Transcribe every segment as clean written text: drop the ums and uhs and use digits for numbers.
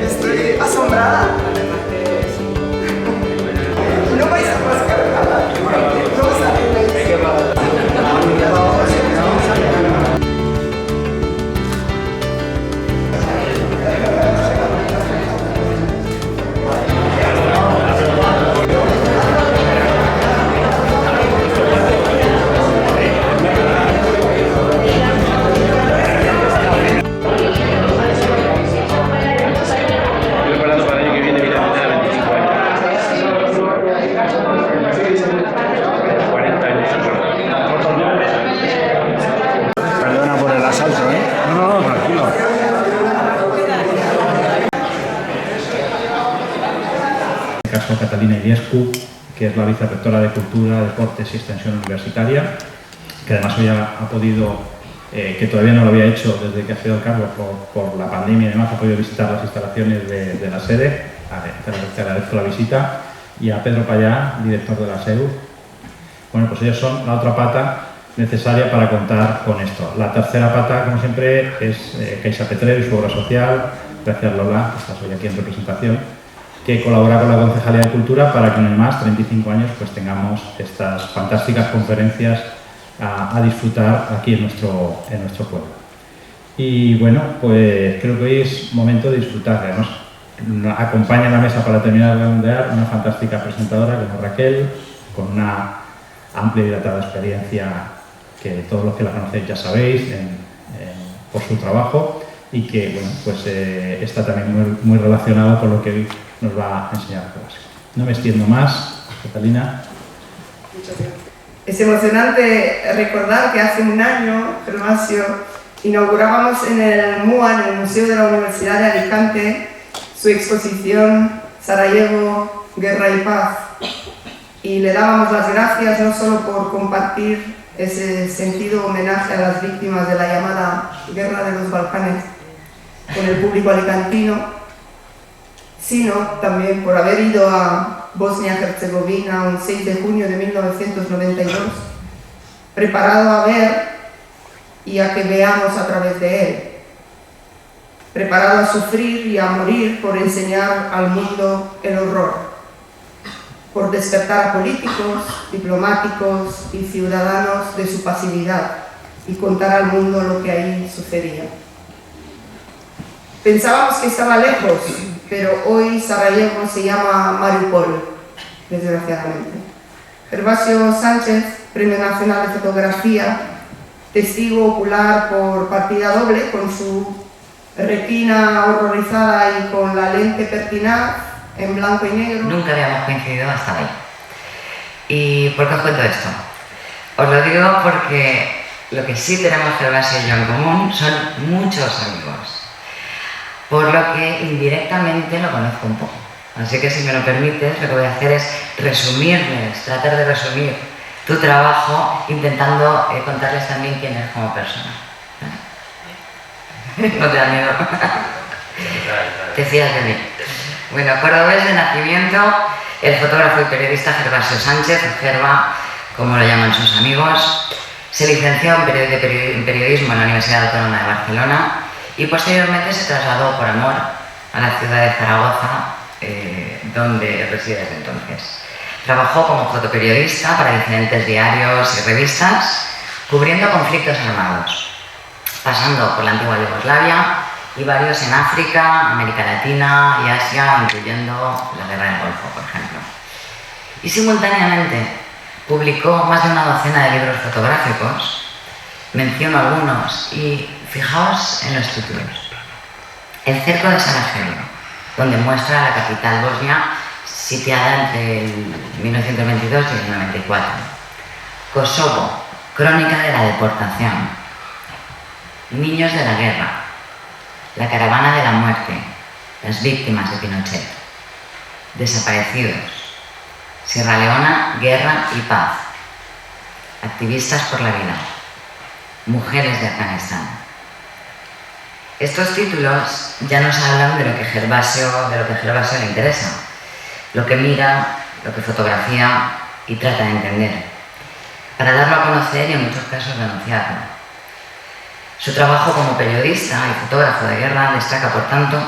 Estoy asombrada. No vais a rascar nada. No os arregléis. Preparando para el año que viene, mira, me da 25 años. 40 años. Perdona por el asalto, ¿eh? No, tranquilo. En este caso, Catalina Iliescu, que es la vicerrectora de Cultura, Deportes y Extensión Universitaria, que además hoy ha podido, que todavía no lo había hecho desde que ha sido el cargo por la pandemia y demás, ha podido visitar las instalaciones de la sede. Te agradezco la visita. Y a Pedro Payá, director de la SEU. Bueno, pues ellos son la otra pata necesaria para contar con esto. La tercera pata, como siempre, es Caixa Petrero y su obra social. Gracias, Lola, que estás hoy aquí en representación, que colabora con la Concejalía de Cultura para que en el MAS 35 años pues tengamos estas fantásticas conferencias a disfrutar aquí en nuestro pueblo. Y bueno, pues creo que hoy es momento de disfrutar. Además, acompaña en la mesa para terminar de redondear una fantástica presentadora como Raquel, con una amplia y dilatada experiencia que todos los que la conocéis ya sabéis por su trabajo, y que bueno, pues está también muy relacionado con lo que hoy nos va a enseñar Gervasio. No me extiendo más, Catalina. Muchas gracias. Es emocionante recordar que hace un año, Gervasio, inaugurábamos en el MUA, en el Museo de la Universidad de Alicante, su exposición Sarajevo, Guerra y Paz. Y le dábamos las gracias no solo por compartir ese sentido homenaje a las víctimas de la llamada Guerra de los Balcanes con el público alicantino, sino también por haber ido a Bosnia-Herzegovina un 6 de junio de 1992, preparado a ver y a que veamos a través de él, preparado a sufrir y a morir por enseñar al mundo el horror, por despertar a políticos, diplomáticos y ciudadanos de su pasividad y contar al mundo lo que ahí sucedía. Pensábamos que estaba lejos, pero hoy Sarajevo se llama Mariupol, desgraciadamente. Gervasio Sánchez, Premio Nacional de Fotografía, testigo ocular por partida doble, con su retina horrorizada y con la lente pertinaz en blanco y negro. Nunca habíamos coincidido hasta hoy. ¿Y por qué os cuento esto? Os lo digo porque lo que sí tenemos Gervasio y yo en común son muchos amigos, por lo que indirectamente lo conozco un poco. Así que si me lo permites, lo que voy a hacer es tratar de resumir tu trabajo, intentando contarles también quién eres como persona. No te da miedo. Te fías de mí. Bueno, cordobés de nacimiento, el fotógrafo y periodista Gervasio Sánchez, Gerva, como lo llaman sus amigos, se licenció en periodismo en la Universidad Autónoma de Barcelona y posteriormente se trasladó por amor a la ciudad de Zaragoza, donde reside desde entonces. Trabajó como fotoperiodista para diferentes diarios y revistas, cubriendo conflictos armados, pasando por la antigua Yugoslavia y varios en África, América Latina y Asia, incluyendo la Guerra del Golfo, por ejemplo. Y simultáneamente publicó más de una docena de libros fotográficos, menciono algunos, y fijaos en los títulos. El cerco de Sarajevo, donde muestra la capital bosnia sitiada entre el 1922 y el 94. Kosovo, crónica de la deportación. Niños de la guerra. La caravana de la muerte. Las víctimas de Pinochet. Desaparecidos. Sierra Leona, guerra y paz. Activistas por la vida. Mujeres de Afganistán. Estos títulos ya nos hablan de lo que Gervasio le interesa, lo que mira, lo que fotografía y trata de entender, para darlo a conocer y en muchos casos denunciarlo. Su trabajo como periodista y fotógrafo de guerra destaca, por tanto,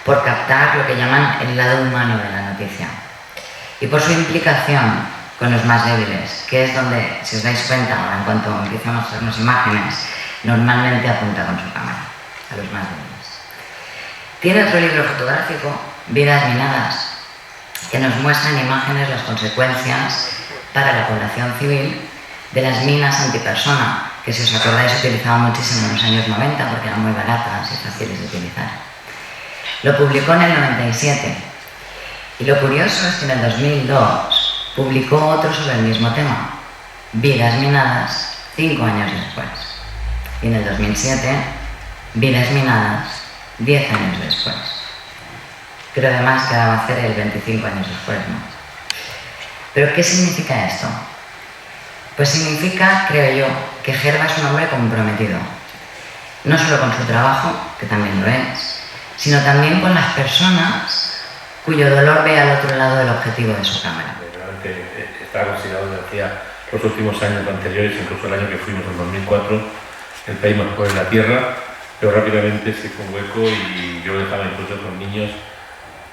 por captar lo que llaman el lado humano de la noticia y por su implicación con los más débiles, que es donde, si os dais cuenta, ahora en cuanto empiece a mostrarnos imágenes, normalmente apunta con su cámara a los más débiles. Tiene otro libro fotográfico, Vidas minadas, que nos muestra en imágenes las consecuencias para la población civil de las minas antipersona, que si os acordáis se utilizaban muchísimo en los años 90 porque eran muy baratas y fáciles de utilizar. Lo publicó en el 97 y lo curioso es que en el 2002 publicó otro sobre el mismo tema, Vidas minadas, 5 años después. Y en el 2007, Vidas minadas, 10 años después. Pero además quedaba hacer el 25 años después, ¿no? ¿Pero qué significa esto? Pues significa, creo yo, que Gerba es un hombre comprometido, no solo con su trabajo, que también lo es, sino también con las personas cuyo dolor ve al otro lado del objetivo de su cámara. Realmente está considerado desde hacía los últimos años anteriores, incluso el año que fuimos, en 2004, el país más pobre de la tierra, pero rápidamente se hizo un hueco y yo dejaba incluso con niños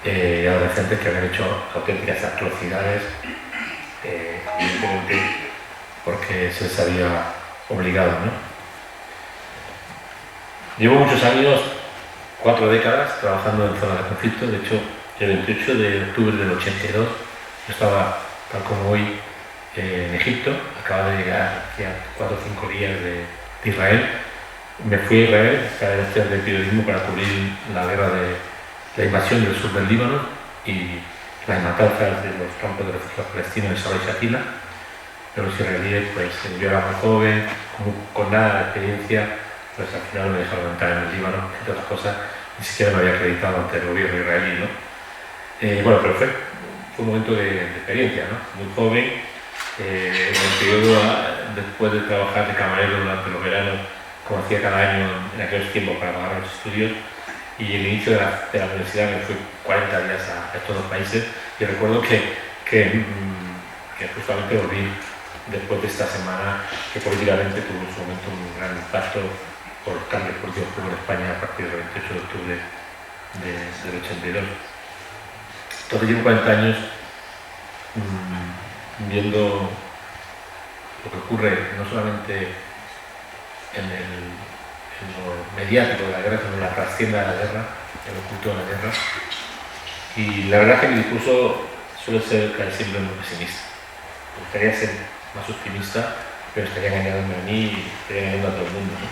y adolescentes que habían hecho auténticas atrocidades, evidentemente porque se les había obligado, ¿no? Llevo muchos años, 4 décadas, trabajando en zonas de conflicto. De hecho, el 28 de octubre del 82 yo estaba, tal como hoy, en Egipto. Acababa de llegar hacía 4 o 5 días de Israel. Me fui a Israel, a la estudiar de periodismo, para cubrir la guerra de la invasión del sur del Líbano y las matanzas de los campos de refugiados palestinos en Sabra y Shatila. Pero los israelíes, pues yo era muy joven, con nada de experiencia, pues al final me dejaron entrar en el Líbano, entre otras cosas, ni siquiera me había acreditado ante el gobierno israelí, ¿no? Bueno, pero fue un momento de experiencia, ¿no? Muy joven, en el periodo después de trabajar de camarero durante los veranos, como hacía cada año en aquellos tiempos para pagar los estudios, y el inicio de la universidad me fui 40 días a estos 2 países, y recuerdo que justamente volví después de esta semana, que políticamente tuvo en su momento un gran impacto por los cambios políticos que hubo en España a partir del 28 de octubre del 82. Entonces llevo 40 años viendo lo que ocurre no solamente en lo mediático de la guerra, sino en la trascienda de la guerra, en lo oculto de la guerra. Y la verdad es que mi discurso suele ser casi siempre muy pesimista. Me gustaría ser más optimista, pero estaría engañándome a mí y estaría engañando a todo el mundo, ¿no?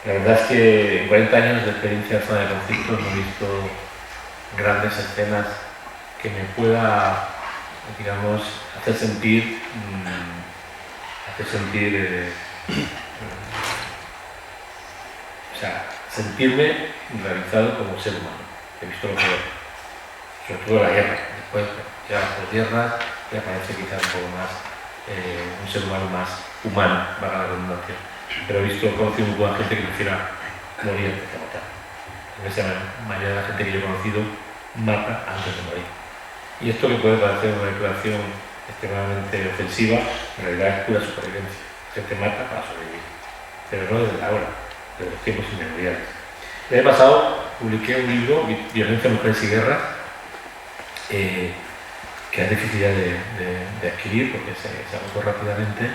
La verdad es que en 40 años de experiencia en zona de conflicto no he visto grandes escenas que me pueda, digamos, hacer sentir o sea, sentirme realizado como ser humano. He visto lo peor, sobre todo la guerra. Después, ya las guerras, ya parece quizás un poco más un ser humano más humano, para la redundancia. Pero he conocido muy buena gente que prefiera morir antes de matar. La mayoría de la gente que yo he conocido mata antes de morir. Y esto que puede parecer una declaración extremadamente ofensiva, en realidad es pura supervivencia. La gente mata para sobrevivir, pero no desde ahora, desde los tiempos inmemoriales. El año pasado publiqué un libro, Violencia, Mujeres y Guerra, que es difícil ya de adquirir porque se agotó rápidamente.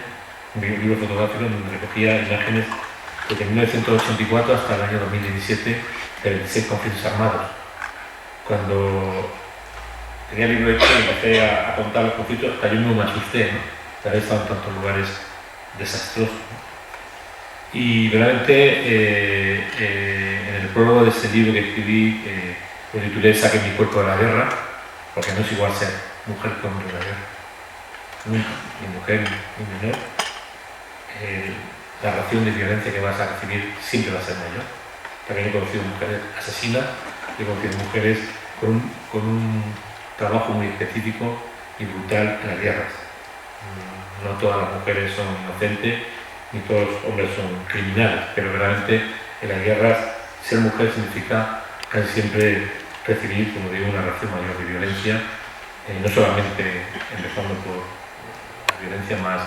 Un libro fotográfico donde recogía imágenes desde 1984 hasta el año 2017 de 26 conflictos armados. Cuando tenía el libro hecho y empecé a contar los conflictos, hasta yo mismo me asusté, ¿no? De haber estado en tantos lugares desastrosos, ¿no? Y realmente en el prólogo de este libro que escribí, lo titulé Saque mi cuerpo de la guerra, porque no es igual ser mujer que hombre de la guerra. Nunca, ni mujer ni menor. La ración de violencia que vas a recibir siempre va a ser mayor. También he conocido mujeres asesinas, he conocido mujeres con un trabajo muy específico y brutal en las guerras. No todas las mujeres son inocentes, ni todos los hombres son criminales, pero realmente en las guerras ser mujer significa casi siempre recibir, como digo, una ración mayor de violencia no solamente empezando por la violencia más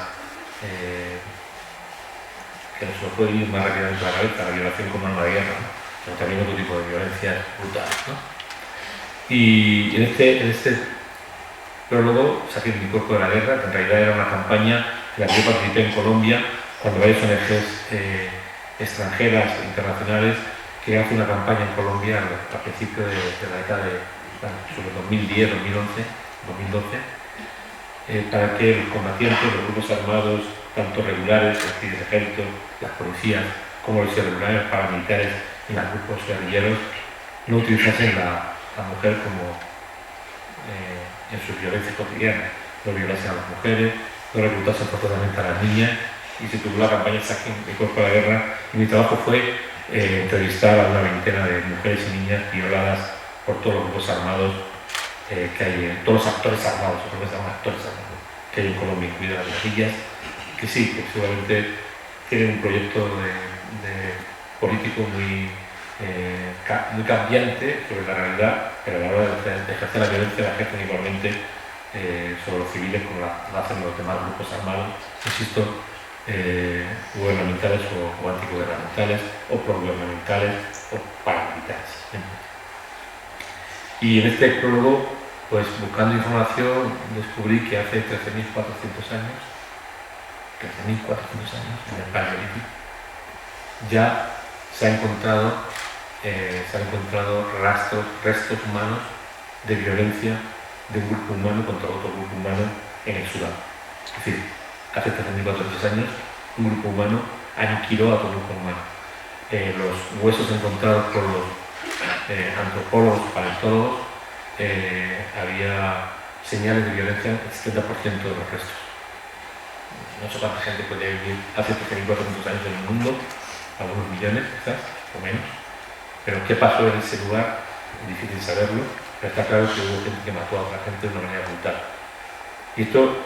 que nos lo puede ir más rápidamente a la cabeza, la violación como arma de guerra, ¿no? Pero también otro tipo de violencias brutales, ¿no? Y en este prólogo saqué Mi cuerpo de la guerra, que en realidad era una campaña en la que yo participé en Colombia, cuando varias ONGs extranjeras e internacionales querían hacer una campaña en Colombia a principios de la década sobre 2010, 2011, 2012, para que los combatientes, los grupos armados, tanto regulares, es decir, el ejército, las policías, como los irregulares, paramilitares y los grupos guerrilleros, no utilizasen la mujer como en sus violencias cotidianas, no violasen a las mujeres, no reclutasen forzosamente a las niñas, y se tituló la campaña Saquen mi cuerpo de la guerra, y mi trabajo fue entrevistar a una veintena de mujeres y niñas violadas por todos los grupos armados que hay, todos los actores armados, o que se llaman actores armados, que hay en Colombia, incluidas las guerrillas, que sí, que seguramente tienen un proyecto de político muy cambiante sobre la realidad, pero a la hora de ejercer la violencia la ejercen igualmente sobre los civiles como la hacen los demás grupos armados, insisto, gubernamentales o antigubernamentales, o progubernamentales o paramilitares. Y en este prólogo, pues buscando información, descubrí que hace 13.400 años, en el Paleolítico, ya se han encontrado restos humanos de violencia de un grupo humano contra otro grupo humano en el Sudán. Es decir, hace 13.400 años un grupo humano aniquiló a otro grupo humano. Los huesos encontrados por los antropólogos, paleontólogos, había señales de violencia en el 70% de los restos. No sé cuánta gente podía vivir hace 13.400 años en el mundo, algunos millones quizás, o menos. Pero qué pasó en ese lugar, es difícil saberlo, pero está claro que hubo gente que mató a otra gente de una manera brutal. Y esto,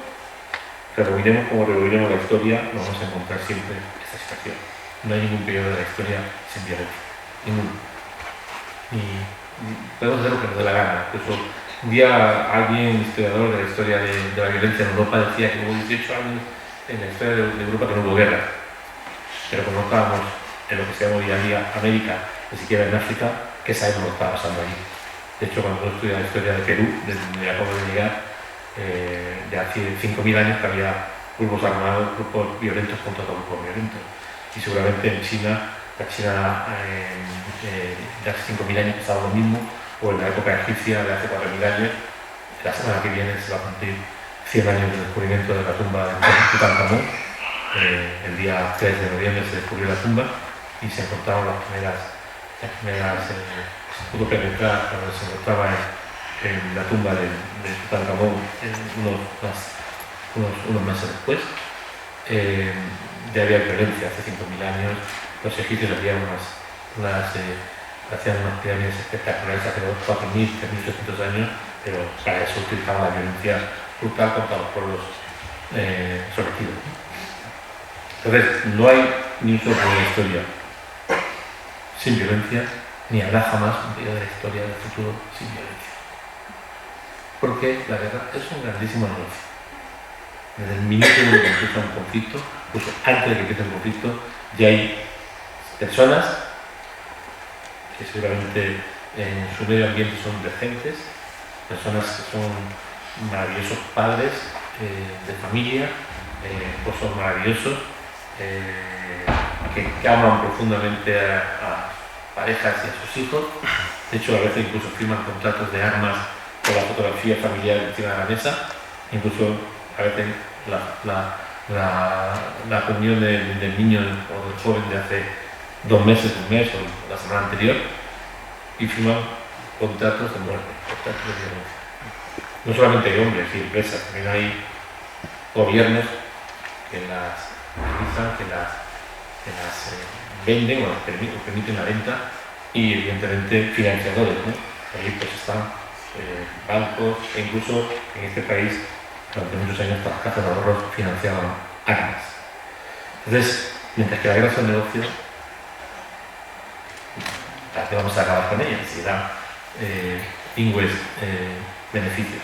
revolviremos como revolviremos la historia, nos vamos a encontrar siempre esta situación. No hay ningún periodo de la historia sin violencia, ninguno. Y podemos hacer lo que nos dé la gana. Incluso un día alguien, historiador de la historia de la violencia en Europa, decía que hubo 18 años en la historia de Europa que no hubo guerra. Pero como no estábamos en lo que se llama hoy en día América, ni siquiera en África, ¿qué sabemos lo que estaba pasando allí? De hecho, cuando uno estudia la historia de Perú, desde donde acabo de llegar, de hace 5.000 años que había grupos armados, grupos violentos contra otros grupos violentos. Y seguramente en China, de hace 5.000 años pasaba lo mismo, o en la época egipcia de hace 4.000 años. La semana que viene se va a cumplir 100 años del descubrimiento de la tumba de Tutankamón. El día 3 de noviembre se descubrió la tumba y se encontraron las primeras se pudo penetrar cuando se encontraba en la tumba de Tutankamón unos meses después. Ya había violencia hace 5.000 años. Los egipcios hacían unas pirámides espectaculares hace 4.000, 3.800 años, pero para eso utilizaban la violencia brutal contra los pueblos sometidos. Entonces, no hay ni un solo periodo de la historia sin violencia, ni habrá jamás un periodo de la historia del futuro sin violencia. Porque la guerra es un grandísimo negocio. Desde el minuto en que empieza un conflicto, incluso antes de que empiece el conflicto, ya hay personas que seguramente en su medio ambiente son decentes, personas que son maravillosos padres de familia, esposos maravillosos, que aman profundamente a parejas y a sus hijos. De hecho, a veces incluso firman contratos de armas con la fotografía familiar encima de la mesa. Incluso a veces la comunión del niño o del joven de hace 2 meses, un mes o la semana anterior, y firman contratos de muerte, contratos de violencia. No solamente hay hombres y empresas, también hay gobiernos que las utilizan, que las venden o las permiten la venta, y evidentemente financiadores, ¿no? Ahí pues están bancos, e incluso en este país durante muchos años las cajas de ahorros financiaban armas. Entonces, mientras que la guerra es un negocio, ¿para qué vamos a acabar con ella? Si dan pingües beneficios.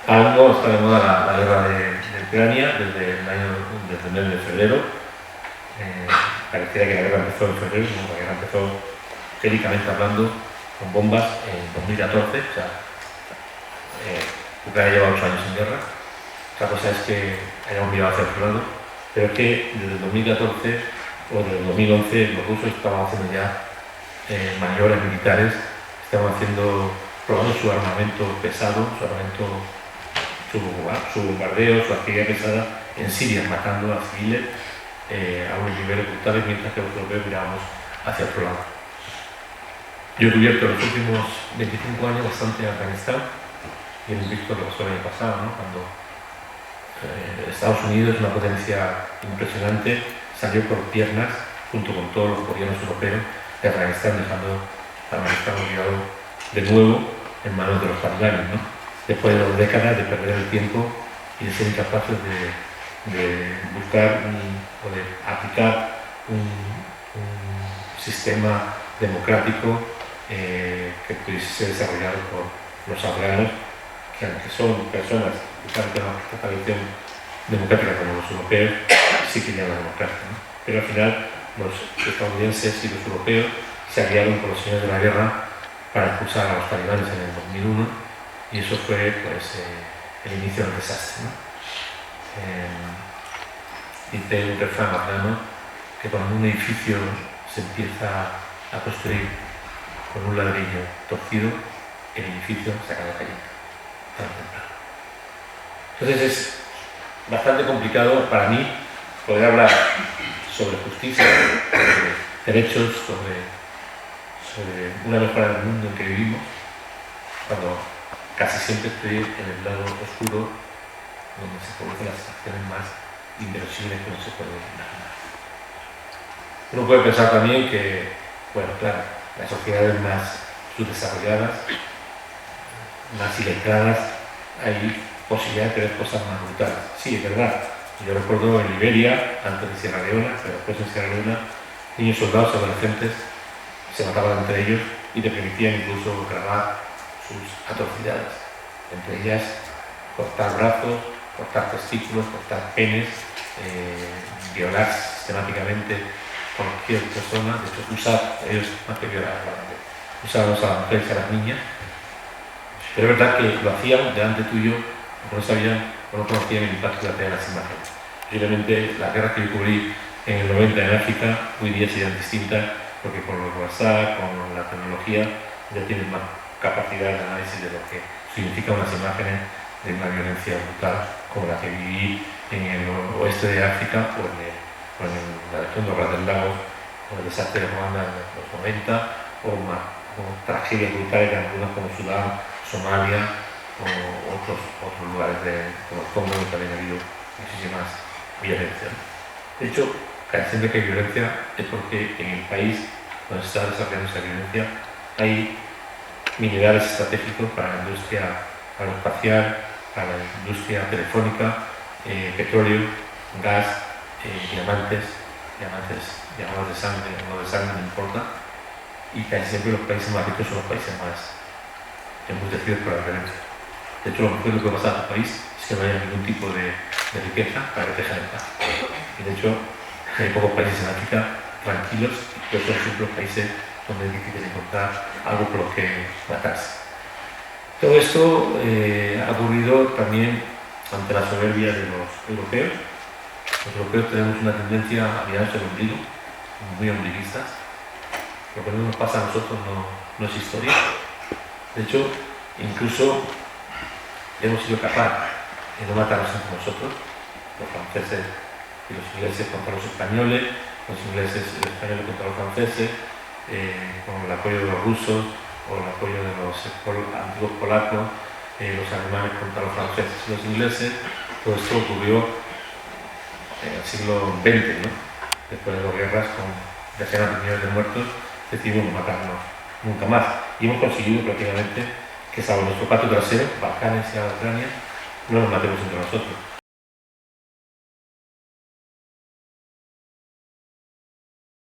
Ahora mismo está de moda la guerra de Ucrania desde el mes de febrero. Pareciera que la guerra empezó en febrero, no, la guerra empezó bélicamente hablando con bombas en 2014. O sea, Ucrania lleva 8 años en guerra. Otra cosa es que hayamos mirado hacia otro lado, pero es que desde el 2014 o desde el 2011 los rusos estaban haciendo ya maniobras militares, estaban probando su armamento pesado, su bombardeo, su actividad pesada en Siria, matando a civiles a unos niveles brutales, mientras que los europeos mirábamos hacia otro lado. Yo he cubierto los últimos 25 años bastante en Afganistán y hemos visto lo que pasó el año pasado, ¿no? Cuando Estados Unidos, una potencia impresionante, salió por piernas junto con todos los gobiernos europeos de Afganistán, dejando a Afganistán olvidado de nuevo en manos de los talibanes, ¿no? Después de 2 décadas de perder el tiempo y de ser incapaces de buscar o de aplicar un sistema democrático que pudiese ser desarrollado por los afganos, que aunque son personas que tienen una tradición democrática como los europeos, sí querían la democracia, ¿no? Pero al final los estadounidenses y los europeos se aliaron con los señores de la guerra para expulsar a los talibanes en el 2001, y eso fue pues, el inicio del desastre, ¿no? Dice un refrán afgano que cuando un edificio se empieza a construir con un ladrillo torcido, el edificio se acaba cayendo. Entonces es bastante complicado para mí poder hablar sobre justicia, sobre derechos, sobre una mejora del mundo en que vivimos, cuando casi siempre estoy en el lado oscuro, donde se producen las acciones más inverosímiles que no se puede imaginar. Uno puede pensar también que, bueno, claro, las sociedades más subdesarrolladas, más iletradas, hay posibilidad de ver cosas más brutales. Sí, es verdad. Yo recuerdo en Liberia, antes de Sierra Leona, pero después en Sierra Leona, niños soldados adolescentes se mataban entre ellos y te permitían incluso grabar sus atrocidades. Entre ellas, cortar brazos, cortar testículos, cortar penes, violar sistemáticamente cualquier persona, de hecho ellos más que violar, usábamos a las mujeres y a las niñas. Pero es verdad que lo hacían delante tuyo, no sabían o no conocían el impacto de las imágenes. Posiblemente las guerras que yo cubrí en el 90 en África hoy día serían distintas, porque con los WhatsApp, con la tecnología, ya tienen más capacidad de análisis de lo que significan unas imágenes de una violencia brutal como la que viví en el oeste de África o en la región de los Grandes Lagos, o el desastre de Ruanda en los 90, o tragedias brutales de algunas como Sudán, Somalia o otros lugares como el Congo, donde también ha habido muchísimas violencias. De hecho, casi siempre que hay violencia es porque en el país donde se está desarrollando esa violencia hay minerales estratégicos para la industria aeroespacial, para la industria telefónica, petróleo, gas, diamantes llamados de sangre, no de sangre, no importa, y casi siempre los países más ricos son los países más embustecidos por la violencia. De hecho, lo mejor que puede pasar a tu país es que no haya ningún tipo de riqueza para que te dejen en paz. Y de hecho, hay pocos países en África tranquilos, pero son siempre los países donde es difícil encontrar algo por lo que matarse. Todo esto ha ocurrido también ante la soberbia de los europeos. Los europeos tenemos una tendencia a mirarse el ombligo, muy ombliguistas. Lo que no nos pasa a nosotros no es historia. De hecho, incluso hemos sido capaces de no matarnos entre nosotros, los franceses y los ingleses contra los españoles, los ingleses y los españoles contra los franceses, con el apoyo de los rusos o el apoyo de los antiguos polacos, los alemanes contra los franceses y los ingleses. Todo esto ocurrió en el siglo XX, ¿no? Después de 2 guerras con decenas de millones de muertos, decidimos no matarnos nunca más. Y hemos conseguido prácticamente que, salvo nuestro patio trasero, Balcanes y Ucrania, no nos matemos entre nosotros.